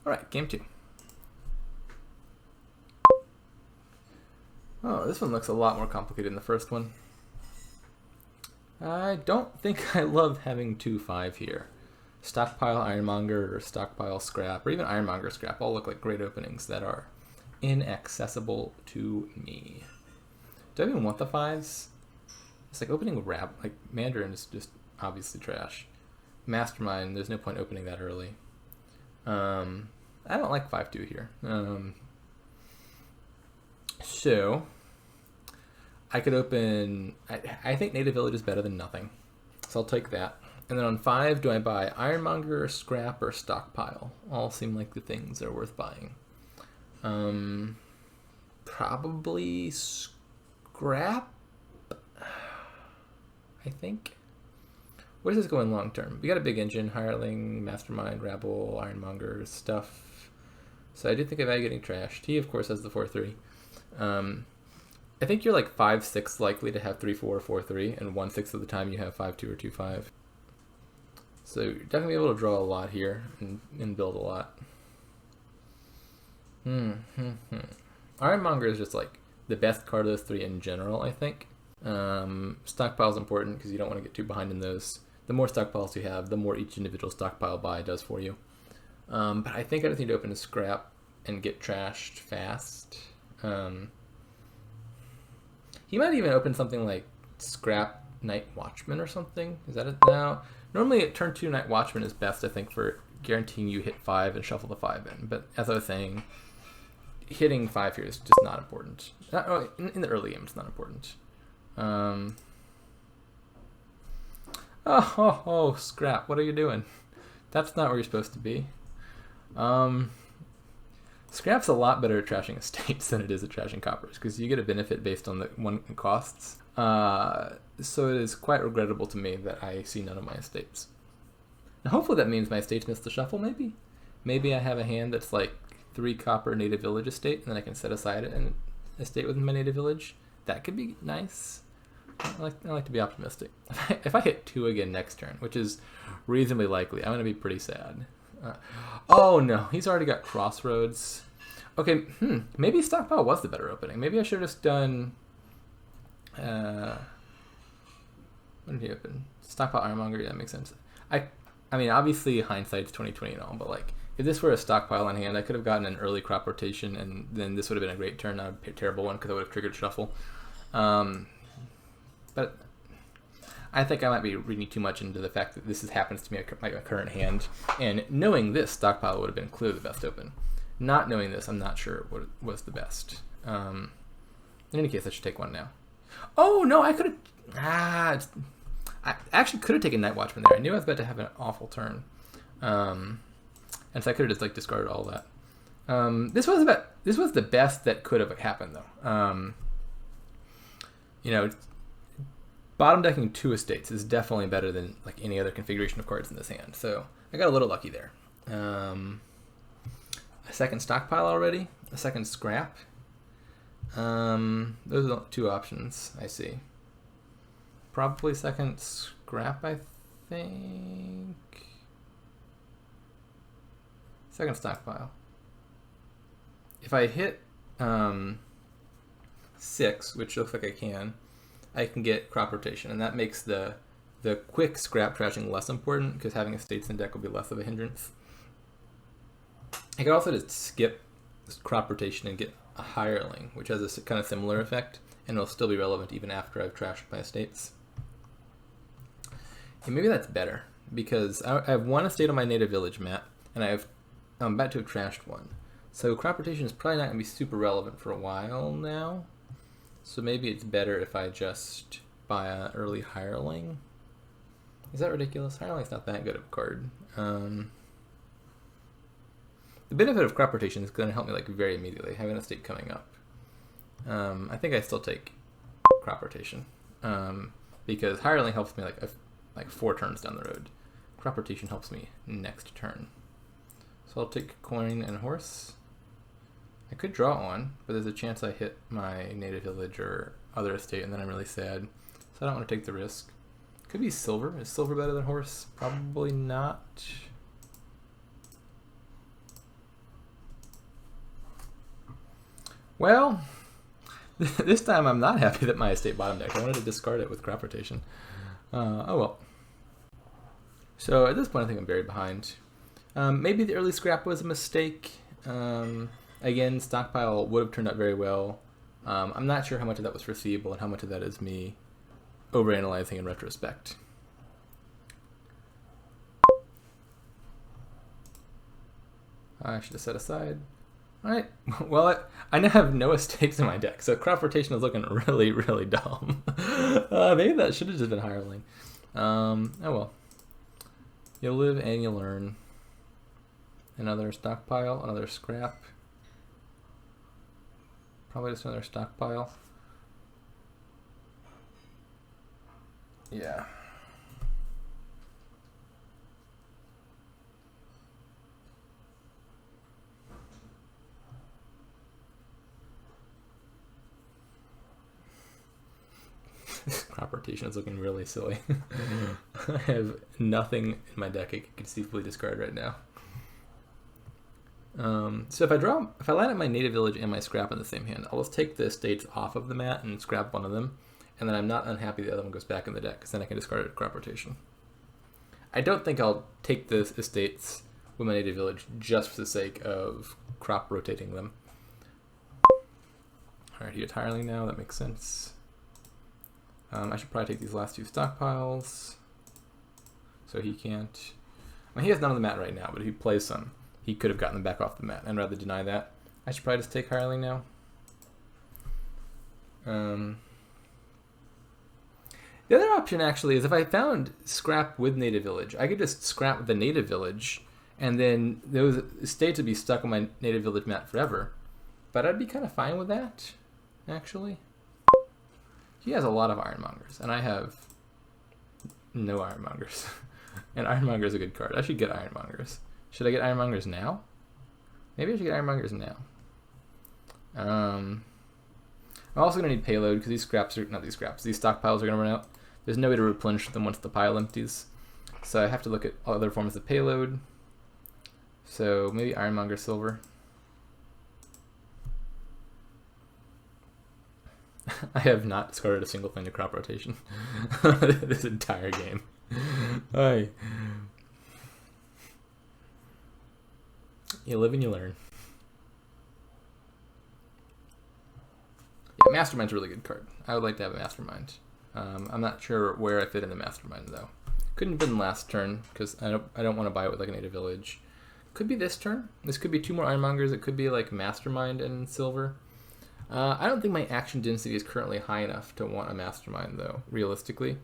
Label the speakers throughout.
Speaker 1: All right, game 2. Oh, this one looks a lot more complicated than the first one. I don't think I love having 2-5 here. Stockpile Ironmonger or Stockpile Scrap, or even Ironmonger Scrap, all look like great openings that are inaccessible to me. Do I even want the 5s? It's like opening like Mandarin is just obviously trash. Mastermind, there's no point opening that early. I don't like 5-2 here. So I could open, I think Native Village is better than nothing. So I'll take that. And then on 5, do I buy Ironmonger, Scrap, or Stockpile? All seem like the things that are worth buying. Probably Scrap, I think. Where's this going long term? We got a big engine, Hireling, Mastermind, Rabble, Ironmonger, stuff. So I do think about getting trashed. He, of course, has the 4-3. I think you're like 5-6 likely to have 3-4 or 4-3, and 1/6 of the time you have 5-2 or 2-5. So you're definitely able to draw a lot here and build a lot. Ironmonger is just like the best card of those 3 in general, I think. Stockpile is important because you don't want to get too behind in those. The more stockpiles you have, the more each individual stockpile buy does for you. But I think I just need to open a Scrap and get trashed fast. He might even open something like Scrap Night Watchman or something. Is that it now? Normally at turn 2, Night Watchman is best, I think, for guaranteeing you hit 5 and shuffle the 5 in. But as I was saying, hitting 5 here is just not important. In the early game, it's not important. Oh, Scrap, what are you doing? That's not where you're supposed to be. Scrap's a lot better at trashing estates than it is at trashing coppers, because you get a benefit based on the one it costs. So it is quite regrettable to me that I see none of my estates. Now hopefully that means my estates miss the shuffle, maybe? Maybe I have a hand that's like 3 copper native village estate, and then I can set aside an estate within my native village. That could be nice. I like to be optimistic. If I hit 2 again next turn, which is reasonably likely, I'm going to be pretty sad. Oh no, he's already got Crossroads. Okay, maybe Stockpile was the better opening. Maybe I should have just done... what did he open? Stockpile Ironmonger, yeah, that makes sense. I mean, obviously hindsight's 2020 and all, but like, if this were a Stockpile in hand, I could have gotten an early crop rotation, and then this would have been a great turn, not a terrible one, because I would have triggered shuffle. But I think I might be reading too much into the fact that this happens to me at my current hand, and knowing this, Stockpile would have been clearly the best open. Not knowing this, I'm not sure what was the best. In any case, I should take one now. Oh no, I could have... I actually could have taken Night Watchman there. I knew I was about to have an awful turn. And so I could have just like discarded all that. This was the best that could have happened though. You know, bottom decking 2 estates is definitely better than like any other configuration of cards in this hand. So I got a little lucky there. A second Stockpile already, a second Scrap. Those are the 2 options I see. Probably second Scrap, I think. Second Stockpile. If I hit 6, which looks like I can get crop rotation, and that makes the quick Scrap trashing less important, because having estates in deck will be less of a hindrance. I could also just skip crop rotation and get a Hireling, which has a kind of similar effect, and it'll still be relevant even after I've trashed my estates. And maybe that's better, because I have 1 estate on my native village map, and I'm about to have trashed 1. So crop rotation is probably not going to be super relevant for a while now. So maybe it's better if I just buy an early Hireling. Is that ridiculous? Hireling's not that good of a card. The benefit of crop rotation is going to help me like very immediately. Having a estate coming up. I think I still take crop rotation because Hireling helps me like 4 turns down the road. Crop rotation helps me next turn. So I'll take coin and horse. I could draw one, but there's a chance I hit my native village or other estate, and then I'm really sad. So I don't want to take the risk. Could be silver. Is silver better than horse? Probably not. Well, this time I'm not happy that my estate bottom deck. I wanted to discard it with crop rotation. Oh well. So at this point, I think I'm very behind. Maybe the early scrap was a mistake. Again, stockpile would have turned out very well. I'm not sure how much of that was foreseeable and how much of that is me overanalyzing in retrospect. I should have set aside. All right. Well, I now have no estates in my deck, so crop rotation is looking really, really dumb. Maybe that should have just been hireling. Oh well. You'll live and you'll learn. Another stockpile, another scrap. Probably just another stockpile. Yeah. This crop rotation is looking really silly. I have nothing in my deck I could conceivably discard right now. So if I line up my native village and my scrap in the same hand, I'll just take the estates off of the mat and scrap one of them, and then I'm not unhappy the other one goes back in the deck, because then I can discard it at crop rotation. I don't think I'll take the estates with my native village just for the sake of crop rotating them. Alright, he gets hireling now, that makes sense. I should probably take these last two stockpiles, so he can't. I mean, he has none on the mat right now, but if he plays some, he could have gotten them back off the mat. I'd rather deny that. I should probably just take hireling now. The other option actually is if I found scrap with native village, I could just scrap the native village, and then those estates would be stuck on my native village mat forever. But I'd be kind of fine with that, actually. He has a lot of ironmongers, and I have no ironmongers. And ironmonger is a good card. I should get ironmongers. Should I get ironmongers now? Maybe I should get ironmongers now. I'm also going to need payload because these scraps are, not these scraps, these stockpiles are going to run out. There's no way to replenish them once the pile empties. So I have to look at other forms of payload. So maybe ironmonger silver. I have not discarded a single thing to crop rotation this entire game. Hi. You live and you learn. Yeah, Mastermind's a really good card. I would like to have a Mastermind. I'm not sure where I fit in the Mastermind though. Couldn't have been last turn because I don't want to buy it with like a native village. Could be this turn. This could be two more ironmongers. It could be like Mastermind and silver. I don't think my action density is currently high enough to want a Mastermind, though, realistically.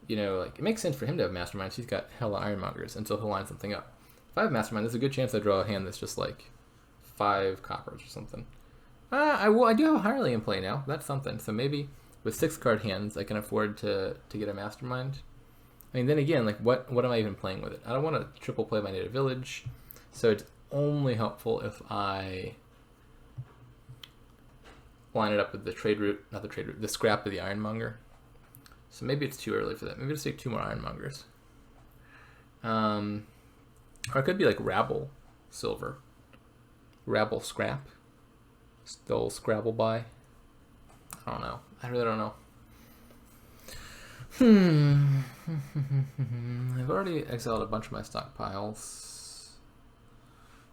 Speaker 1: You know, like, it makes sense for him to have Mastermind. He's got hella ironmongers until he'll line something up. If I have Mastermind, there's a good chance I draw a hand that's just, like, 5 coppers or something. I do have a hireling in play now. That's something. So maybe with 6 card hands, I can afford to get a Mastermind. I mean, then again, like, what am I even playing with it? I don't want to triple play my native village, so it's only helpful if I line it up with the trade route, not the trade route, the scrap of the ironmonger. So maybe it's too early for that. Maybe just take 2 more ironmongers. Or it could be like rabble silver. Rabble scrap. Still Scrabble by. I don't know. I really don't know. I've already exiled a bunch of my stockpiles.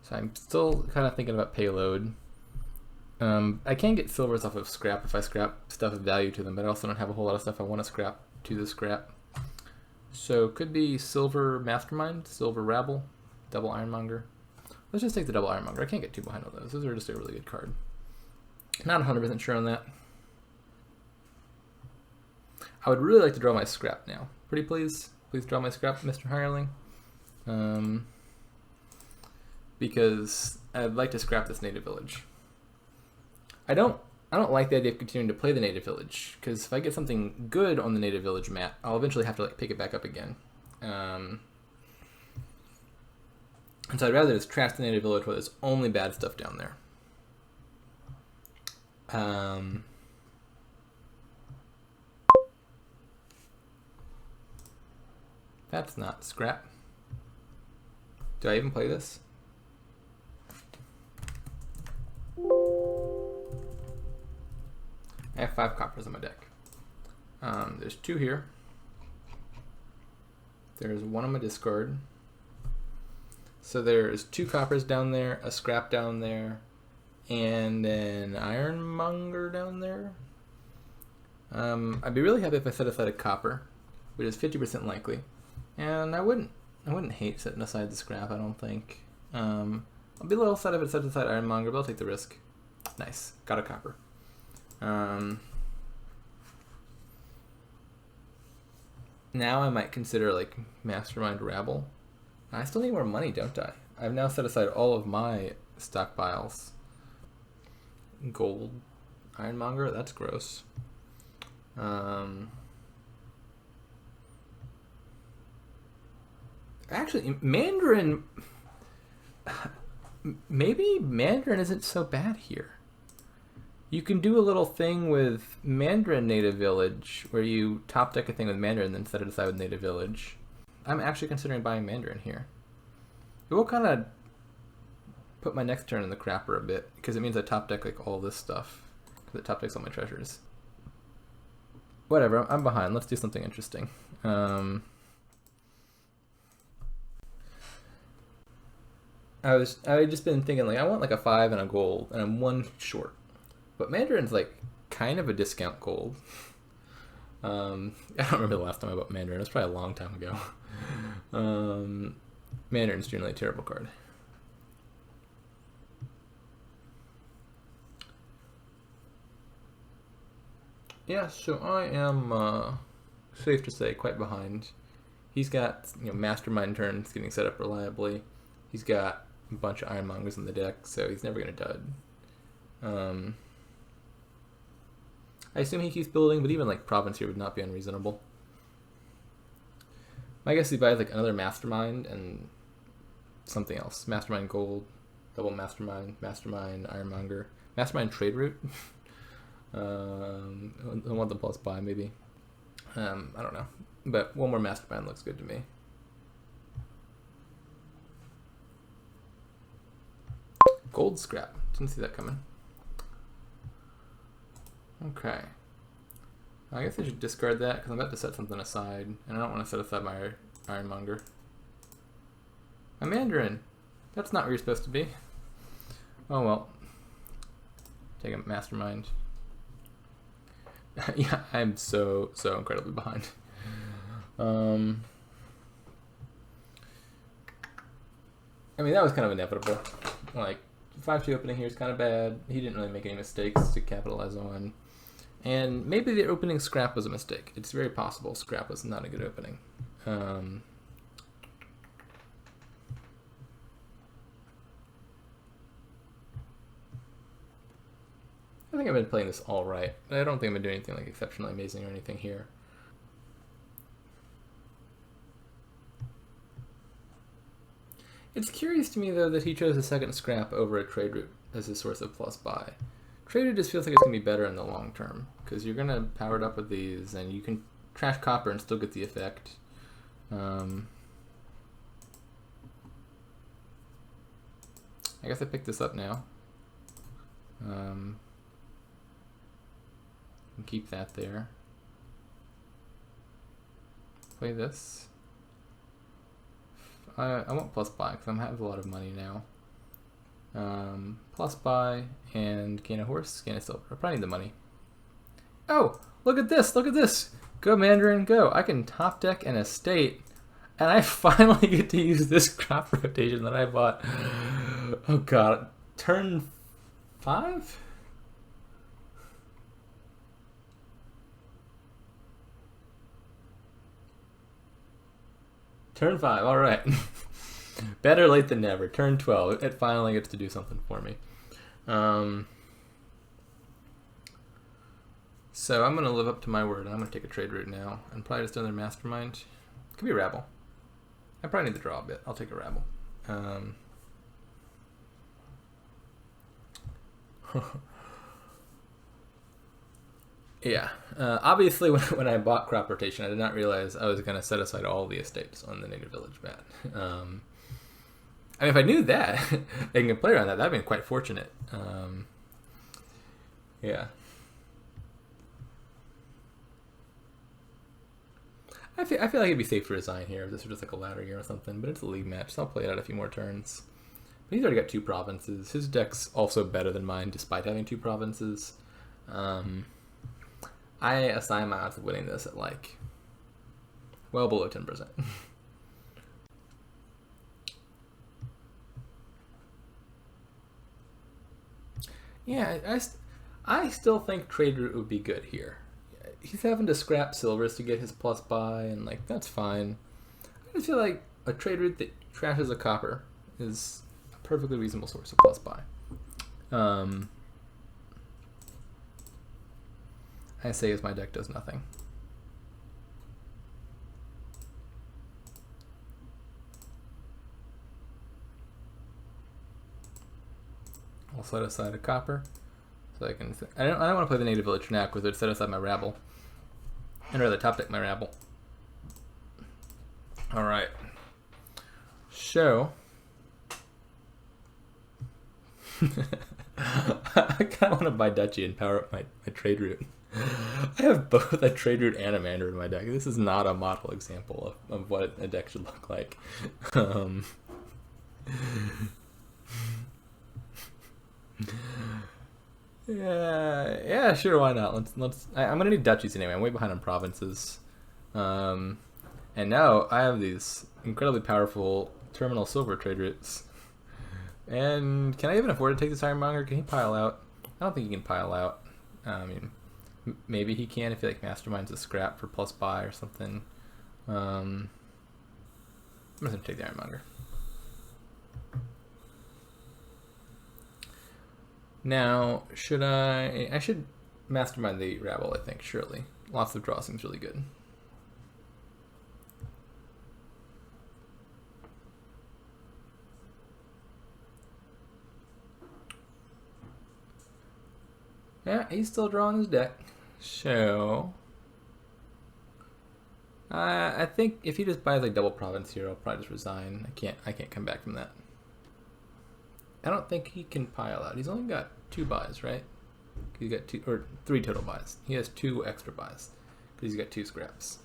Speaker 1: So I'm still kind of thinking about payload. I can get silvers off of scrap if I scrap stuff of value to them, but I also don't have a whole lot of stuff I want to scrap to the scrap. So could be silver Mastermind, silver Rabble, double Ironmonger. Let's just take the double Ironmonger. I can't get too behind on those. Those are just a really good card. Not 100% sure on that. I would really like to draw my scrap now. Pretty please? Please draw my scrap, Mr. Hireling. Because I'd like to scrap this native village. I don't like the idea of continuing to play the native village, because if I get something good on the native village mat, I'll eventually have to like pick it back up again. And so I'd rather just trash the native village where there's only bad stuff down there. That's not scrap. Do I even play this? I have 5 coppers on my deck. There's 2 here. There's 1 on my discard. So there's 2 coppers down there, a scrap down there, and an ironmonger down there. I'd be really happy if I set aside a copper, which is 50% likely. And I wouldn't hate setting aside the scrap, I don't think. I'll be a little sad if it sets aside ironmonger, but I'll take the risk. Nice, got a copper. Now I might consider like Mastermind Rabble. I still need more money, don't I? I've now set aside all of my stockpiles. Gold, ironmonger, that's gross. Actually, Mandarin. Maybe Mandarin isn't so bad here. You can do a little thing with Mandarin Native Village where you top deck a thing with Mandarin and then set it aside with Native Village. I'm actually considering buying Mandarin here. It will kind of put my next turn in the crapper a bit because it means I top deck like all this stuff because it top decks all my treasures. Whatever, I'm behind. Let's do something interesting. I just been thinking like I want like a 5 and a gold and I'm 1 short. But Mandarin's like kind of a discount gold. I don't remember the last time I bought Mandarin. It was probably a long time ago. Mandarin's generally a terrible card. Yeah, so I am safe to say quite behind. He's got Mastermind turns getting set up reliably. He's got a bunch of ironmongers in the deck, so he's never gonna dud. I assume he keeps building, but even like Province here would not be unreasonable. My guess is he buys like another Mastermind and something else. Mastermind Gold, double Mastermind, Mastermind Ironmonger, Mastermind Trade Route. I want the plus buy maybe. I don't know, but 1 more Mastermind looks good to me. Gold scrap. Didn't see that coming. Okay. I guess I should discard that because I'm about to set something aside, and I don't want to set aside my Ironmonger. My Mandarin. That's not where you're supposed to be. Oh well. Take a Mastermind. Yeah, I'm so incredibly behind. I mean, that was kind of inevitable. Like, 5-2 opening here is kind of bad. He didn't really make any mistakes to capitalize on. And maybe the opening scrap was a mistake. It's very possible scrap was not a good opening. I think I've been playing this all right. I don't think I've been doing anything like exceptionally amazing or anything here. It's curious to me, though, that he chose a second scrap over a trade route as his source of plus buy. Trade route just feels like it's going to be better in the long term, because you're going to power it up with these, and you can trash copper and still get the effect. I guess I picked this up now. Keep that there. Play this. I want plus buy because I have a lot of money now. Plus buy and gain a horse, gain a silver. I probably need the money. Oh, look at this! Look at this! Go Mandarin, go! I can top deck an estate, and I finally get to use this crop rotation that I bought. Oh god, turn 5? Turn 5, alright. Better late than never. Turn 12, it finally gets to do something for me. So I'm going to live up to my word. I'm going to take a trade route now and probably just another Mastermind. Could be a Rabble. I probably need to draw a bit. I'll take a Rabble. Yeah. Obviously, when I bought crop rotation, I did not realize I was going to set aside all the estates on the native village bat. I mean, if I knew that, I can play around that. That'd been quite fortunate. Yeah. I feel like it'd be safe to resign here if this were just like a ladder game or something, but it's a league match, so I'll play it out a few more turns. But he's already got 2 provinces. His deck's also better than mine, despite having 2 provinces. I assign my odds of winning this at like well below 10%. Yeah, I still think Trade Route would be good here. He's having to scrap silvers to get his plus buy, and like that's fine. I just feel like a Trade Route that trashes a copper is a perfectly reasonable source of plus buy. I say as my deck does nothing. I'll set aside a copper, so I can. I don't want to play the native village now because I'd set aside my rabble. I'd rather top deck my rabble. All right. So I kind of want to buy Duchy and power up my Trade Route. I have both a Trade Route and a Mandarin in my deck. This is not a model example of what a deck should look like. Yeah, sure, why not? I'm gonna need duchies anyway. I'm way behind on provinces, and now I have these incredibly powerful terminal silver trade routes. And can I even afford to take this Ironmonger? Can he pile out? I don't think he can pile out. I mean, maybe he can if he like masterminds a scrap for plus buy or something. I'm just gonna take the Ironmonger. Now, should I should mastermind the rabble, I think, surely. Lots of draw seems really good. Yeah, he's still drawing his deck. So I think if he just buys like double province here, I'll probably just resign. I can't come back from that. I don't think he can pile out. He's only got 2 buys, right? He's got 2 or 3 total buys. He has 2 extra buys because he's got 2 scraps.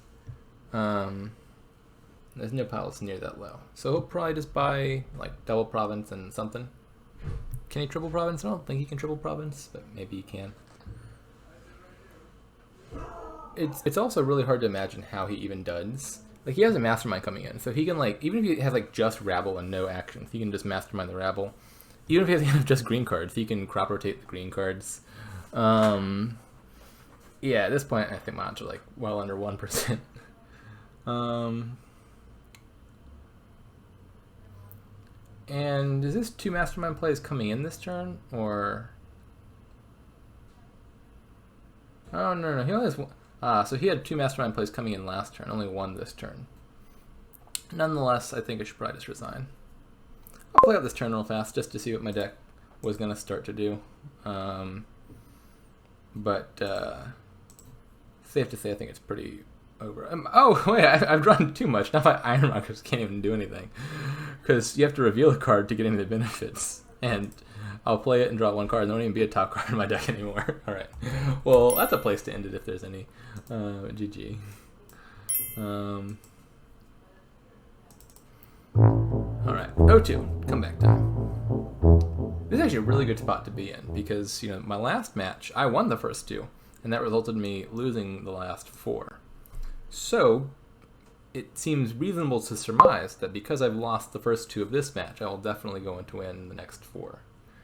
Speaker 1: There's no piles near that low, so he'll probably just buy like double province and something. Can he triple province? I don't think he can triple province, but maybe he can. It's also really hard to imagine how he even does. Like he has a mastermind coming in, so he can like even if he has like just rabble and no actions, he can just mastermind the rabble. Even if he has just green cards, he can crop rotate the green cards. Yeah, at this point, I think my odds are like well under 1%. And is this 2 mastermind plays coming in this turn, or? Oh no, he only has 1. So he had 2 mastermind plays coming in last turn, only 1 this turn. Nonetheless, I think I should probably just resign. I'll play out this turn real fast just to see what my deck was going to start to do. But safe to say I think it's pretty over. Oh, wait, I've drawn too much. Now my Ironmongers can't even do anything. Because you have to reveal a card to get any of the benefits. And I'll play it and draw 1 card. And there won't even be a top card in my deck anymore. Alright. Well, that's a place to end it if there's any. GG. Alright, 0-2, comeback time. This is actually a really good spot to be in because, you know, my last match, I won the first 2, and that resulted in me losing the last 4. So, it seems reasonable to surmise that because I've lost the first 2 of this match, I will definitely go on to win the next 4.